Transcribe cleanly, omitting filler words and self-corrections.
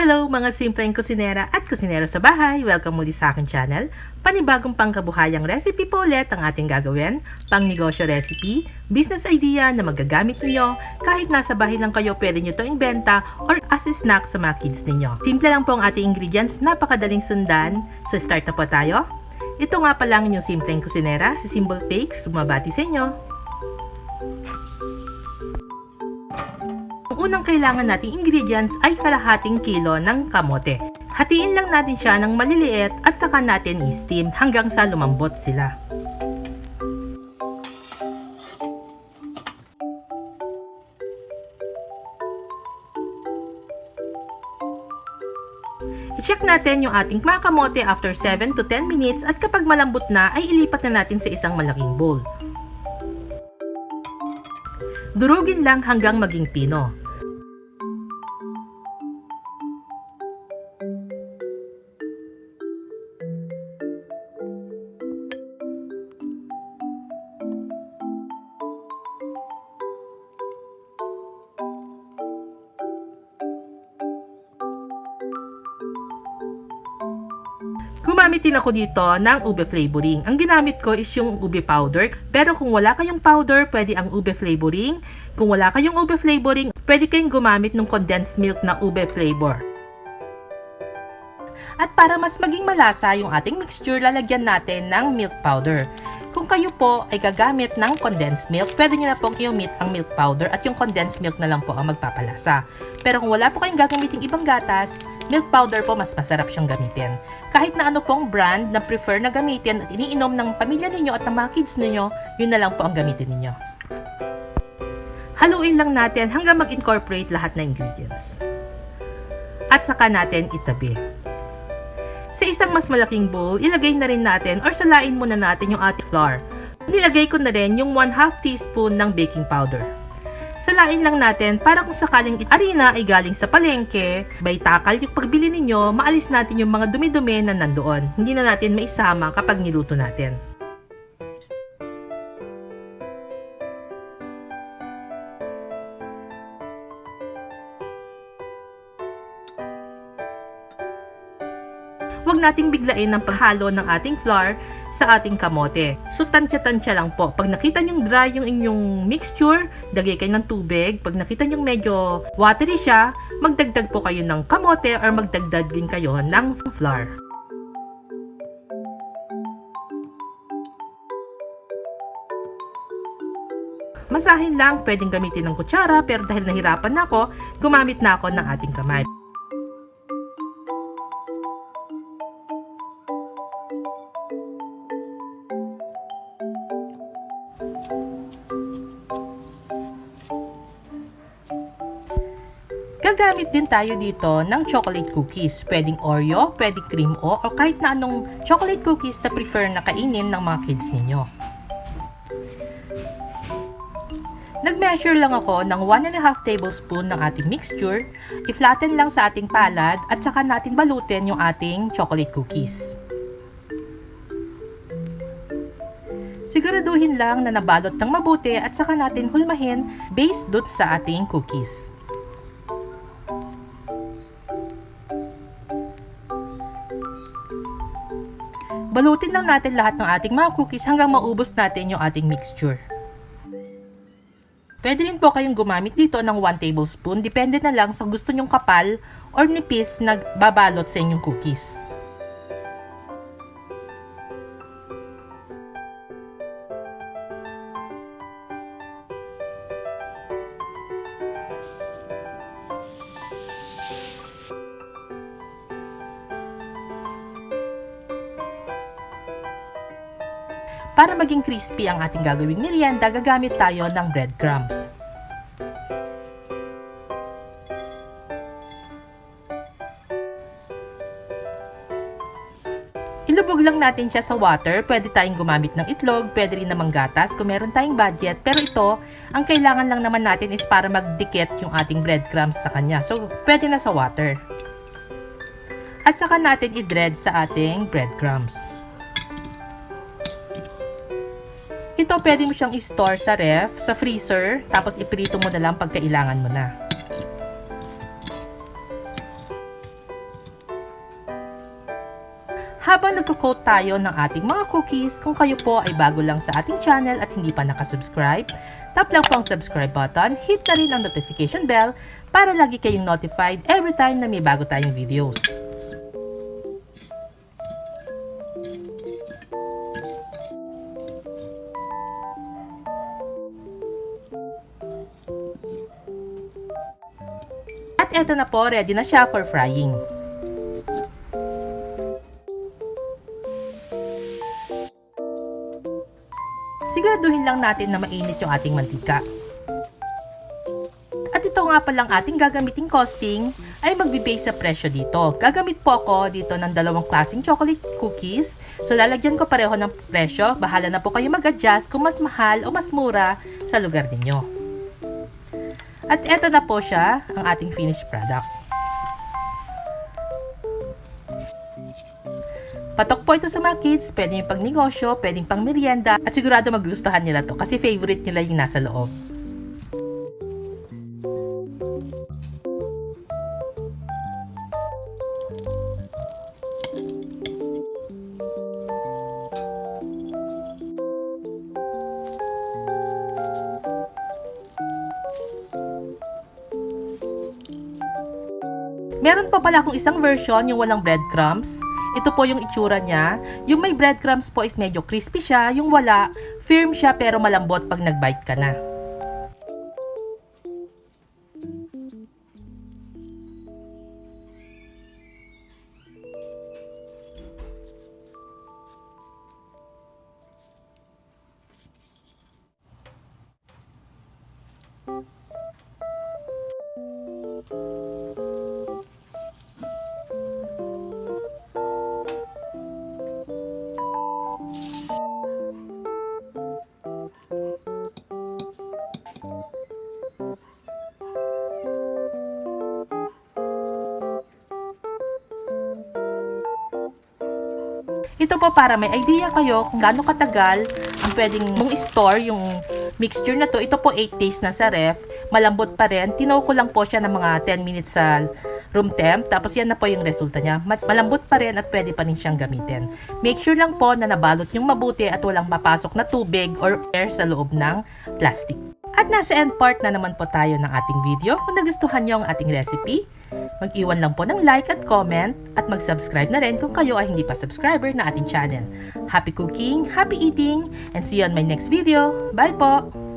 Hello mga simpleng kusinera at kusinero sa bahay! Welcome muli sa aking channel. Panibagong pangkabuhayang recipe po ulit ang ating gagawin. Pang negosyo recipe, business idea na magagamit ninyo. Kahit nasa bahay lang kayo, pwede nyo itong ibenta or as a snack sa mga kids ninyo. Simple lang po ang ating ingredients, napakadaling sundan. So start na po tayo. Ito nga pa lang inyong simpleng kusinera, si Simple Bakes, bumabati sa inyo. Ang unang kailangan nating ingredients ay kalahating kilo ng kamote. Hatiin lang natin siya ng maliliit at saka natin i-steam hanggang sa lumambot sila. I-check natin yung ating mga kamote after 7 to 10 minutes at kapag malambot na ay ilipat na natin sa isang malaking bowl. Durugin lang hanggang maging pino. Gumamit din ako dito ng ube flavoring. Ang ginamit ko is yung ube powder. Pero kung wala kayong powder, pwede ang ube flavoring. Kung wala kayong ube flavoring, pwede kayong gumamit ng condensed milk na ube flavor. At para mas maging malasa yung ating mixture, lalagyan natin ng milk powder. Kung kayo po ay gagamit ng condensed milk, pwede nyo na pong i-omit ang milk powder at yung condensed milk na lang po ang magpapalasa. Pero kung wala po kayong gagamitin ibang gatas, milk powder po mas masarap siyang gamitin. Kahit na ano pong brand na prefer na gamitin at iniinom ng pamilya ninyo at ng mga kids ninyo, yun na lang po ang gamitin ninyo. Haluin lang natin hanggang mag-incorporate lahat ng ingredients. At saka natin itabi. Sa isang mas malaking bowl, ilagay na rin natin or salain muna natin yung ating flour. Nilagay ko na rin yung 1/2 teaspoon ng baking powder. Salain lang natin para kung sakaling harina ay galing sa palengke, by takal yung pagbili ninyo, maalis natin yung mga dumi-dumi na nandoon. Hindi na natin maisama kapag niluto natin. Huwag nating biglain ng paghalo ng ating flour sa ating kamote. So, tansya-tansya lang po. Pag nakita nyong dry yung inyong mixture, dagay kayo ng tubig. Pag nakita nyong medyo watery siya, magdagdag po kayo ng kamote or magdagdag din kayo ng flour. Masahin lang, pwedeng gamitin ng kutsara, pero dahil nahirapan na ako, gumamit na ako ng ating kamay. Gagamit din tayo dito ng chocolate cookies. Pwedeng Oreo, pwedeng cream o kahit na anong chocolate cookies na prefer na kainin ng mga kids ninyo. Nag-measure lang ako ng 1.5 tablespoon ng ating mixture. I-flatten lang sa ating palad at saka natin balutin yung ating chocolate cookies. Siguraduhin lang na nabalot ng mabuti at saka natin hulmahin based dot sa ating cookies. Balutin lang natin lahat ng ating mga cookies hanggang maubos natin yung ating mixture. Pwede rin po kayong gumamit dito ng 1 tablespoon, depende na lang sa gusto nyong kapal or nipis na babalot sa inyong cookies. Para maging crispy ang ating gagawing merienda, gagamit tayo ng breadcrumbs. Ilubog lang natin siya sa water. Pwede tayong gumamit ng itlog, pwede rin namang gatas kung meron tayong budget. Pero ito, ang kailangan lang naman natin is para magdikit yung ating breadcrumbs sa kanya. So, pwede na sa water. At saka natin i-dredge sa ating breadcrumbs. Ito, pwede mo siyang i-store sa ref, sa freezer, tapos iprito mo na lang pag kailangan mo na. Habang nagko-coat tayo ng ating mga cookies, kung kayo po ay bago lang sa ating channel at hindi pa nakasubscribe, tap lang po ang subscribe button, hit na rin ang notification bell para lagi kayong notified every time na may bago tayong videos. At eto na po, ready na siya for frying. Siguraduhin lang natin na mainit yung ating mantika. At ito nga palang ating gagamiting costing ay magbe-base sa presyo dito. Gagamit po ako dito ng dalawang klaseng chocolate cookies. So lalagyan ko pareho ng presyo. Bahala na po kayo mag-adjust kung mas mahal o mas mura sa lugar ninyo. At eto na po siya, ang ating finished product. Patok po ito sa mga kids, pwede yung pagnegosyo, pwedeng pang merienda, at sigurado magustuhan nila to kasi favorite nila yung nasa loob. Meron pa pala akong isang version, yung walang breadcrumbs. Ito po yung itsura niya. Yung may breadcrumbs po is medyo crispy siya. Yung wala, firm siya pero malambot pag nag-bite ka na. Ito po para may idea kayo kung gaano katagal ang pwedeng mong store yung mixture na to. Ito po 8 days na sa ref. Malambot pa rin. Tinaw ko lang po siya ng mga 10 minutes sa room temp. Tapos yan na po yung resulta niya. Malambot pa rin at pwede pa rin siyang gamitin. Make sure lang po na nabalot yung mabuti at walang mapasok na tubig or air sa loob ng plastic. At nasa end part na naman po tayo ng ating video. Kung nagustuhan nyo ang ating recipe, mag-iwan lang po ng like at comment at mag-subscribe na rin kung kayo ay hindi pa subscriber na ating channel. Happy cooking, happy eating, and see you on my next video. Bye po!